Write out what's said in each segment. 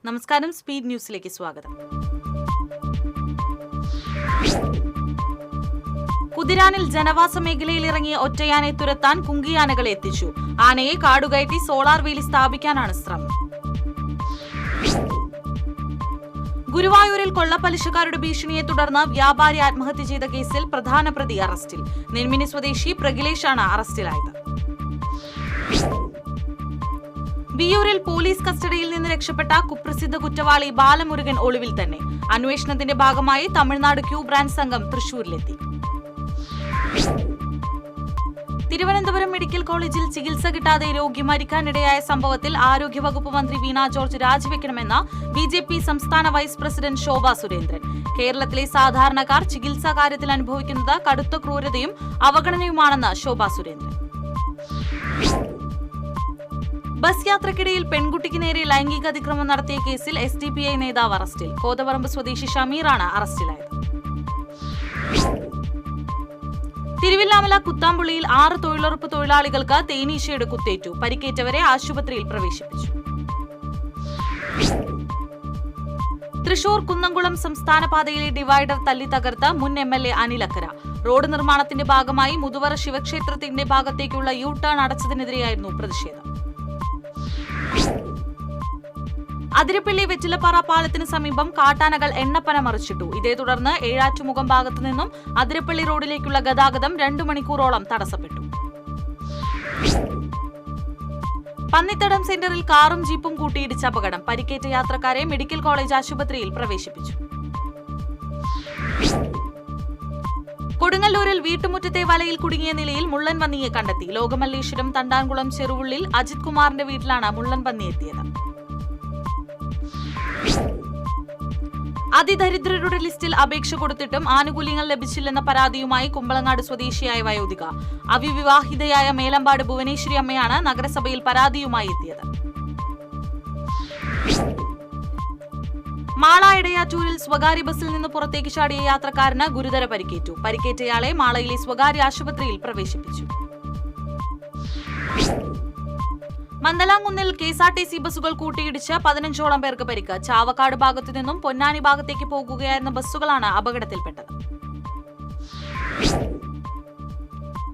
നമസ്കാരം, സ്പീഡ് ന്യൂസിലേക്ക് സ്വാഗതം. കുതിരാനിൽ ജനവാസ മേഖലയിൽ ഇറങ്ങിയ ഒറ്റയാനെ തുരത്താൻ കുങ്കിയാനകളെ എത്തിച്ചു. ആനയെ കാടുകയറ്റി സോളാർ വേലി സ്ഥാപിക്കാനാണ് ശ്രമം. ഗുരുവായൂരിൽ കൊള്ളപ്പലിശക്കാരുടെ ഭീഷണിയെ തുടർന്ന് വ്യാപാരി ആത്മഹത്യ ചെയ്ത കേസിൽ പ്രധാന പ്രതി അറസ്റ്റിൽ. നെന്മിനി സ്വദേശി പ്രഗിലേഷാണ് അറസ്റ്റിലായത്. വിയൂരിൽ പോലീസ് കസ്റ്റഡിയിൽ നിന്ന് രക്ഷപ്പെട്ട കുപ്രസിദ്ധ കുറ്റവാളി ബാലമുരുകൻ ഒളിവിൽ തന്നെ. അന്വേഷണത്തിന്റെ ഭാഗമായി തമിഴ്നാട് ക്യൂ ബ്രാഞ്ച് സംഘം തൃശൂരിലെത്തി. തിരുവനന്തപുരം മെഡിക്കൽ കോളേജിൽ ചികിത്സ കിട്ടാതെ രോഗി മരിക്കാനിടയായ സംഭവത്തിൽ ആരോഗ്യവകുപ്പ് മന്ത്രി വീണ ജോർജ് രാജിവെക്കണമെന്ന ബിജെപി സംസ്ഥാന വൈസ് പ്രസിഡന്റ് ശോഭാ സുരേന്ദ്രൻ. കേരളത്തിലെ സാധാരണക്കാർ ചികിത്സാ കാര്യത്തിൽ അനുഭവിക്കുന്നത് കടുത്ത ക്രൂരതയും അവഗണനയുമാണെന്ന് ശോഭാ സുരേന്ദ്രൻ. ബസ് യാത്രക്കിടയിൽ പെൺകുട്ടിക്ക് നേരെ ലൈംഗിക അതിക്രമം നടത്തിയ കേസിൽ SDPI നേതാവ് അറസ്റ്റിൽ. കോതപറമ്പ് സ്വദേശി ഷമീറാണ് അറസ്റ്റിലായത്. തിരുവില്ലാമല കുത്താമ്പുള്ളിയിൽ 6 തൊഴിലുറപ്പ് തൊഴിലാളികൾക്ക് തേനീച്ചയുടെ കുത്തേറ്റു. പരിക്കേറ്റവരെ ആശുപത്രിയിൽ പ്രവേശിപ്പിച്ചു. തൃശൂർ കുന്നംകുളം സംസ്ഥാന പാതയിലെ ഡിവൈഡർ തല്ലി തകർത്ത മുൻ MLA അനിൽ അക്കര. റോഡ് നിർമ്മാണത്തിന്റെ ഭാഗമായി മുതുവറ ശിവക്ഷേത്രത്തിന്റെ ഭാഗത്തേക്കുള്ള U-ടേൺ അടച്ചതിനെതിരെയായിരുന്നു പ്രതിഷേധം. അതിരപ്പള്ളി വെറ്റിലപ്പാറ പാലത്തിന് സമീപം കാട്ടാനകൾ എണ്ണപ്പന മറിച്ചിട്ടു. ഇതേ തുടർന്ന് ഏഴാറ്റുമുഖം ഭാഗത്തു നിന്നും അതിരപ്പള്ളി റോഡിലേക്കുള്ള ഗതാഗതം 2 മണിക്കൂറോളം തടസ്സപ്പെട്ടു. പന്നിത്തടം സെന്ററിൽ കാറും ജീപ്പും കൂട്ടിയിടിച്ച അപകടം. പരിക്കേറ്റ യാത്രക്കാരെ മെഡിക്കൽ കോളേജ് ആശുപത്രിയിൽ പ്രവേശിപ്പിച്ചു. കൊടുങ്ങല്ലൂരിൽ വീട്ടുമുറ്റത്തെ വലയിൽ കുടുങ്ങിയ നിലയിൽ മുള്ളൻ പന്നിയെ കണ്ടെത്തി. ലോകമല്ലേശ്വരം തണ്ടാൻകുളം ചെറുവുള്ളിൽ അജിത് കുമാറിന്റെ വീട്ടിലാണ് മുള്ളൻ പന്നി എത്തിയത്. അതിദരിദ്രരുടെ ലിസ്റ്റിൽ അപേക്ഷ കൊടുത്തിട്ടും ആനുകൂല്യങ്ങൾ ലഭിച്ചില്ലെന്ന പരാതിയുമായി കുമ്പളങ്ങാട് സ്വദേശിയായ വയോധിക. അവിവാഹിതയായ മേലമ്പാട് ഭുവനേശ്വരി അമ്മയാണ് നഗരസഭയിൽ പരാതിയുമായി എത്തിയത്. മാള ഇടയാറ്റൂരിൽ സ്വകാര്യ ബസ്സിൽ നിന്ന് പുറത്തേക്ക് ചാടിയ യാത്രക്കാരന് ഗുരുതര പരിക്കേറ്റു. പരിക്കേറ്റയാളെ മാളയിലെ സ്വകാര്യ ആശുപത്രിയിൽ പ്രവേശിപ്പിച്ചു. മന്ദലാംകുന്നിൽ KSRTC ബസ്സുകൾ കൂട്ടിയിടിച്ച് 15ഓളം പേർക്ക് പരിക്ക്. ചാവക്കാട് ഭാഗത്തു നിന്നും പൊന്നാനി ഭാഗത്തേക്ക് പോകുകയായിരുന്ന ബസ്സുകളാണ് അപകടത്തിൽപ്പെട്ടത്.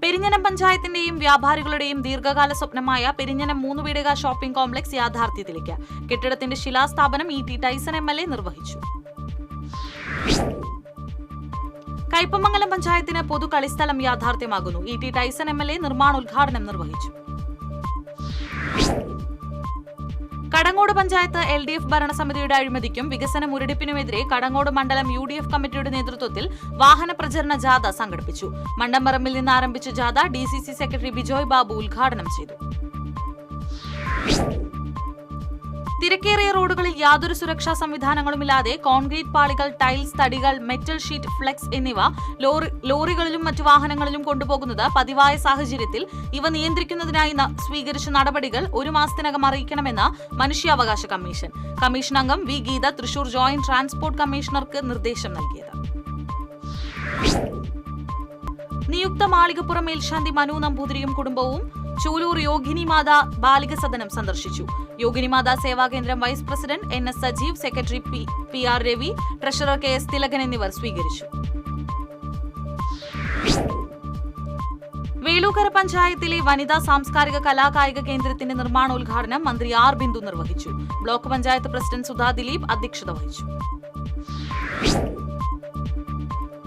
പെരിഞ്ഞനം പഞ്ചായത്തിന്റെയും വ്യാപാരികളുടെയും ദീർഘകാല സ്വപ്നമായ പെരിഞ്ഞനം 3 വീടക ഷോപ്പിംഗ് കോംപ്ലക്സ് യാഥാർത്ഥ്യത്തിലേക്ക്. കെട്ടിടത്തിന്റെ ശിലാസ്ഥാപനം E.T. ടൈസൺ MLA നിർവഹിച്ചു. കയ്പമംഗലം പഞ്ചായത്തിന് പൊതു കളിസ്ഥലം യാഥാർത്ഥ്യമാകുന്നു. E.T. ടൈസൺ MLA നിർമ്മാണോദ്ഘാടനം നിർവഹിച്ചു. കടങ്ങോട് പഞ്ചായത്ത് LDF ഭരണസമിതിയുടെ അഴിമതിക്കും വികസന മുരടിപ്പിനുമെതിരെ കടങ്ങോട് മണ്ഡലം UDF കമ്മിറ്റിയുടെ നേതൃത്വത്തിൽ വാഹന പ്രചരണ ജാഥ സംഘടിപ്പിച്ചു. മണ്ടമ്പറമ്പിൽ നിന്ന് ആരംഭിച്ച ജാഥ DCC സെക്രട്ടറി ബിജോയ് ബാബു ഉദ്ഘാടനം ചെയ്തു. തിരക്കേറിയ റോഡുകളിൽ യാതൊരു സുരക്ഷാ സംവിധാനങ്ങളുമില്ലാതെ കോൺക്രീറ്റ് പാളികൾ, ടൈൽസ്, തടികൾ, മെറ്റൽ ഷീറ്റ്, ഫ്ലെക്സ് എന്നിവ ലോറികളിലും മറ്റു വാഹനങ്ങളിലും കൊണ്ടുപോകുന്നത് പതിവായ സാഹചര്യത്തിൽ ഇവ നിയന്ത്രിക്കുന്നതിനായി സ്വീകരിച്ച നടപടികൾ 1 മാസത്തിനകം അറിയിക്കണമെന്ന് മനുഷ്യാവകാശ കമ്മീഷൻ. കമ്മീഷൻ അംഗം V. Geetha Thrissur joint transport കമ്മീഷണർക്ക് നിർദ്ദേശം നൽകിയത്. നിയുക്ത മാളികപ്പുറം മേൽശാന്തി മനു നമ്പൂതിരിയും കുടുംബവും ചൂലൂർ യോഗിനിമാത ബാലിക സദനം സന്ദർശിച്ചു. യോഗിനിമാത സേവാകേന്ദ്രം vice president NS Sajeev, secretary PR Ravi, treasurer KS Thilakan എന്നിവർ സ്വീകരിച്ചു. വേളൂക്കര പഞ്ചായത്തിലെ വനിതാ സാംസ്കാരിക കലാകായിക കേന്ദ്രത്തിന്റെ നിർമ്മാണോദ്ഘാടനം മന്ത്രി R. ബിന്ദു നിർവഹിച്ചു. ബ്ലോക്ക് പഞ്ചായത്ത് പ്രസിഡന്റ് സുധാ ദിലീപ് അധ്യക്ഷത വഹിച്ചു.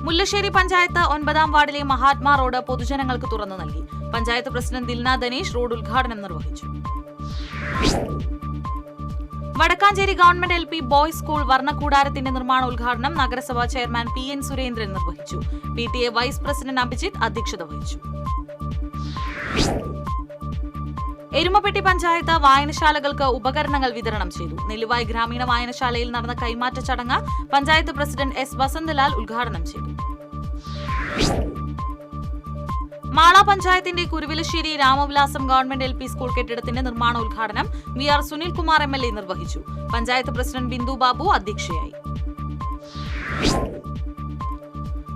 മുല്ലശ്ശേരി പഞ്ചായത്ത് 9ാം വാർഡിലെ മഹാത്മാ റോഡ് പൊതുജനങ്ങൾക്ക് തുറന്നു നൽകി. പഞ്ചായത്ത് പ്രസിഡന്റ് ദിൽന ധനേഷ് റോഡ് ഉദ്ഘാടനം നിർവഹിച്ചു. Vadakkanchery government LP boys school വർണ്ണക്കൂടാരത്തിന്റെ നിർമ്മാണോദ്ഘാടനം നഗരസഭാ ചെയർമാൻ PN സുരേന്ദ്രൻ നിർവഹിച്ചു. PTA വൈസ് പ്രസിഡന്റ് അഭിജിത്ത് അധ്യക്ഷത വഹിച്ചു. എരുമപ്പെട്ടി പഞ്ചായത്ത് വായനശാലകൾക്ക് ഉപകരണങ്ങൾ വിതരണം ചെയ്തു. നെല്ലുവായ് ഗ്രാമീണ വായനശാലയിൽ നടന്ന കൈമാറ്റ ചടങ്ങ് പഞ്ചായത്ത് പ്രസിഡന്റ് S. വസന്തലാൽ ഉദ്ഘാടനം ചെയ്തു. മാള പഞ്ചായത്തിന്റെ Kuruvilassery Ramavilasam government LP school കെട്ടിടത്തിന്റെ നിർമ്മാണോദ്ഘാടനം VR സുനിൽകുമാർ MLA നിർവഹിച്ചു. പഞ്ചായത്ത് പ്രസിഡന്റ് ബിന്ദു ബാബു അധ്യക്ഷയായി.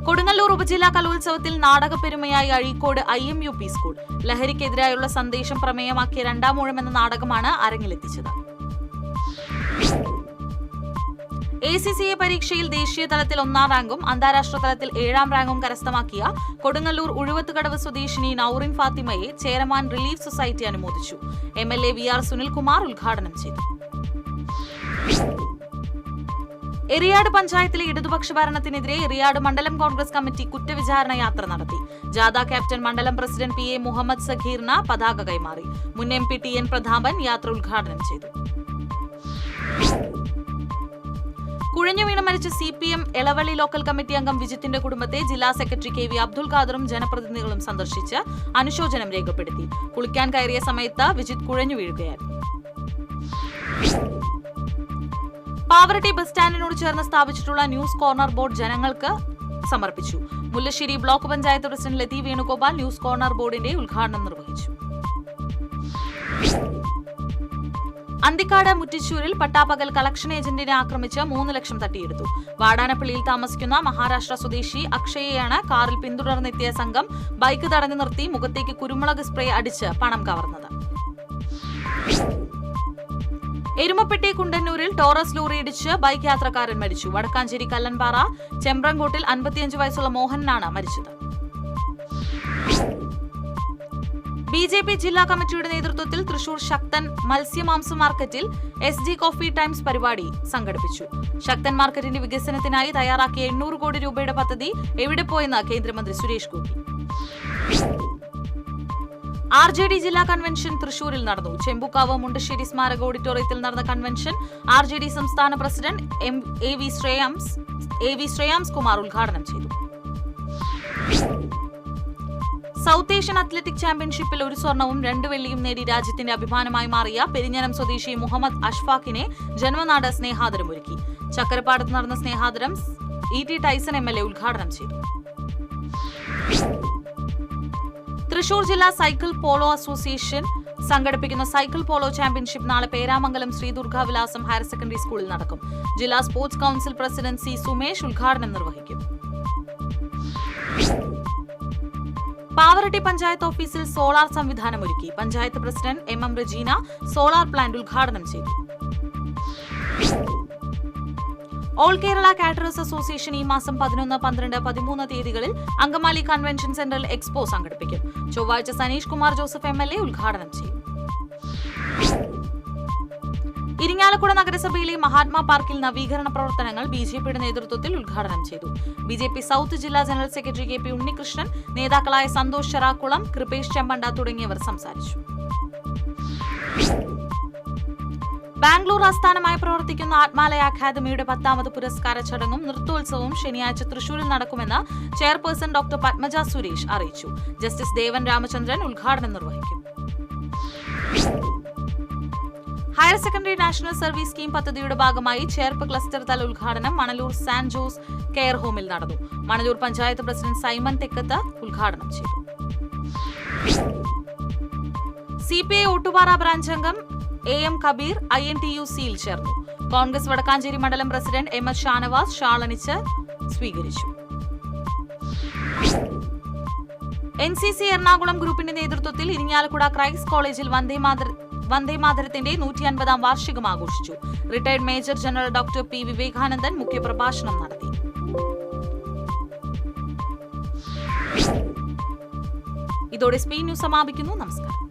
കൊടുങ്ങല്ലൂർ ഉപജില്ലാ കലോത്സവത്തിൽ നാടകപ്പെരുമയായി അഴീക്കോട് IMUP സ്കൂൾ. ലഹരിക്കെതിരായുള്ള സന്ദേശം പ്രമേയമാക്കിയ 2ാം ഊഴം എന്ന നാടകമാണ് അരങ്ങിലെത്തിച്ചത്. ACCA പരീക്ഷയിൽ ദേശീയ തലത്തിൽ 1ാം റാങ്കും അന്താരാഷ്ട്ര തലത്തിൽ 7ാം റാങ്കും കരസ്ഥമാക്കിയ കൊടുങ്ങല്ലൂർ ഉഴുവത്തുകടവ് സ്വദേശിനി നൌറിൻ ഫാത്തിമയെ ചേരമാൻ റിലീഫ് സൊസൈറ്റി അനുമോദിച്ചു. MLA VR സുനിൽകുമാർ ഉദ്ഘാടനം ചെയ്തു. എറിയാട് പഞ്ചായത്തിലെ ഇടതുപക്ഷ ഭരണത്തിനെതിരെ എറിയാട് മണ്ഡലം കോൺഗ്രസ് കമ്മിറ്റി കുറ്റവിചാരണ യാത്ര നടത്തി. ജാഥ ക്യാപ്റ്റൻ മണ്ഡലം പ്രസിഡന്റ് PA മുഹമ്മദ് സഖീറിന് പതാക കൈമാറി. മുൻ MP TN പ്രതാപൻ യാത്ര ഉദ്ഘാടനം ചെയ്തു. കുഴഞ്ഞു വീണ് മരിച്ച CPM എളവള്ളി ലോക്കൽ കമ്മിറ്റി അംഗം വിജിത്തിന്റെ കുടുംബത്തെ ജില്ലാ സെക്രട്ടറി KV അബ്ദുൽ ഖാദറും ജനപ്രതിനിധികളും സന്ദർശിച്ച് അനുശോചനം രേഖപ്പെടുത്തി. കുളിക്കാൻ കയറിയ സമയത്ത് വിജിത് കുഴഞ്ഞു വീഴുകയായിരുന്നു. പാവറട്ടി ബസ് സ്റ്റാൻഡിനോട് ചേർന്ന് സ്ഥാപിച്ചിട്ടുള്ള ന്യൂസ് കോർണർ ബോർഡ് ജനങ്ങൾക്ക് സമർപ്പിച്ചു. Mullassery block panchayat president ലതി Venugopal news corner ബോർഡിന്റെ ഉദ്ഘാടനം നിർവഹിച്ചു. അന്തിക്കാട് മുറ്റിച്ചൂരിൽ പട്ടാപ്പകൽ കളക്ഷൻ ഏജന്റിനെ ആക്രമിച്ച് 3 ലക്ഷം തട്ടിയെടുത്തു. വാടാനപ്പള്ളിയിൽ താമസിക്കുന്ന മഹാരാഷ്ട്ര സ്വദേശി അക്ഷയെയാണ് കാറിൽ പിന്തുടർന്നെത്തിയ സംഘം ബൈക്ക് തടഞ്ഞു നിർത്തി മുഖത്തേക്ക് കുരുമുളക് സ്പ്രേ അടിച്ച് പണം കവർന്നത്. എരുമപ്പെട്ടി കുണ്ടന്നൂരിൽ ടോറസ് ലോറി ഇടിച്ച് ബൈക്ക് യാത്രക്കാരൻ മരിച്ചു. വടക്കാഞ്ചേരി കല്ലൻപാറ ചെമ്പ്രങ്കോട്ടിൽ 55 വയസ്സുള്ള മോഹനാണ് മരിച്ചത്. BJP ജില്ലാ കമ്മിറ്റിയുടെ നേതൃത്വത്തിൽ തൃശൂർ ശക്തൻ മത്സ്യമാംസ മാർക്കറ്റിൽ SG കോഫി ടൈംസ് പരിപാടി സംഘടിപ്പിച്ചു. ശക്തൻ മാർക്കറ്റിന്റെ വികസനത്തിനായി തയ്യാറാക്കിയ 800 കോടി രൂപയുടെ പദ്ധതി എവിടെ പോയെന്ന് കേന്ദ്രമന്ത്രി സുരേഷ് ഗോപി. RJD ജില്ലാ കൺവെൻഷൻ തൃശൂരിൽ നടന്നു. ചെമ്പുക്കാവ് മുണ്ടശ്ശേരി സ്മാരക ഓഡിറ്റോറിയത്തിൽ നടന്ന കൺവെൻഷൻ RJD സംസ്ഥാന പ്രസിഡന്റ് AV ശ്രേയാംസ് കുമാർ ഉദ്ഘാടനം ചെയ്തു. സൗത്ത് ഏഷ്യൻ അത്ലറ്റിക് ചാമ്പ്യൻഷിപ്പിൽ 1 സ്വർണവും 2 വെള്ളിയും നേടി രാജ്യത്തിന്റെ അഭിമാനമായി മാറിയ പെരിഞ്ഞനം സ്വദേശി മുഹമ്മദ് അഷ്ഫാഖിനെ ജന്മനാട് സ്നേഹാദരമൊരുക്കി. ചക്കരപ്പാടത്ത് നടന്ന സ്നേഹാദരം ET ടൈസൺ MLA ഉദ്ഘാടനം ചെയ്തു. തൃശൂർ ജില്ലാ സൈക്കിൾ പോളോ അസോസിയേഷൻ സംഘടിപ്പിക്കുന്ന സൈക്കിൾ പോളോ ചാമ്പ്യൻഷിപ്പ് നാളെ പേരാമംഗലം ശ്രീ ദുർഗാവിലാസം ഹയർ സെക്കൻഡറി സ്കൂളിൽ നടക്കും. ജില്ലാ sports council president C Sumesh ഉദ്ഘാടനം നിർവഹിക്കും. പാവറട്ടി പഞ്ചായത്ത് ഓഫീസിൽ സോളാർ സംവിധാനം ഒരുക്കി. Panchayat president MM Rajeena solar plant ഉദ്ഘാടനം ചെയ്തു. ഓൾ കേരള കാറ്ററേഴ്സ് അസോസിയേഷൻ ഈ മാസം 11, 12, 13 തീയതികളിൽ അങ്കമാലി കൺവെൻഷൻ സെന്ററിൽ എക്സ്പോ സംഘടിപ്പിക്കും. ചൊവ്വാഴ്ച സനീഷ് കുമാർ ജോസഫ് MLA ഉദ്ഘാടനം ചെയ്യും. ഇരിങ്ങാലക്കുട നഗരസഭയിലെ മഹാത്മാ പാർക്കിൽ നവീകരണ പ്രവർത്തനങ്ങൾ BJPയുടെ നേതൃത്വത്തിൽ ഉദ്ഘാടനം ചെയ്തു. BJP സൗത്ത് ജില്ലാ ജനറൽ സെക്രട്ടറി KP ഉണ്ണികൃഷ്ണൻ, നേതാക്കളായ സന്തോഷ് ചെറാക്കുളം, കൃപേഷ് ചെമ്പണ്ട തുടങ്ങിയവർ സംസാരിച്ചു. ബാംഗ്ലൂർ ആസ്ഥാനമായി പ്രവർത്തിക്കുന്ന ആത്മാലയ അക്കാദമിയുടെ 10ാമത് പുരസ്കാര ചടങ്ങും നൃത്തോത്സവവും ശനിയാഴ്ച തൃശൂരിൽ നടക്കുമെന്ന് ചെയർപേഴ്സൺ ഡോക്ടർ പത്മജ സുരേഷ് അറിയിച്ചു. ജസ്റ്റിസ് ദേവൻ രാമചന്ദ്രൻ ഉദ്ഘാടനം നിർവഹിക്കും. Higher secondary national service scheme പദ്ധതിയുടെ ഭാഗമായി ചേർപ്പ് ക്ലസ്റ്റർ തല ഉദ്ഘാടനം മണലൂർ സാന്റ് ജോസ് കെയർ ഹോമിൽ നടന്നു. മണലൂർ പഞ്ചായത്ത് പ്രസിഡന്റ് സൈമൺ തെക്കത്ത് ഉദ്ഘാടനം ചെയ്തു. CPI ഓട്ടുപാറ ബ്രാഞ്ച് അംഗം AM കബീർ INTUCയിൽ ചേർന്നു. കോൺഗ്രസ് വടക്കാഞ്ചേരി മണ്ഡലം പ്രസിഡന്റ് MS ഷാനവാസ് ഷാളണിച്ച് സ്വീകരിച്ചു. NCC എറണാകുളം ഗ്രൂപ്പിന്റെ നേതൃത്വത്തിൽ ഇരിങ്ങാലക്കുട ക്രൈസ്റ്റ് കോളേജിൽ വന്ദേമാതരത്തിന്റെ 150ാം വാർഷികം ആഘോഷിച്ചു. Retired major general doctor P വിവേകാനന്ദൻ മുഖ്യപ്രഭാഷണം നടത്തി. ഇതോടെ സ്പീഡ് ന്യൂസ് സമാപിക്കുന്നു. നമസ്കാരം.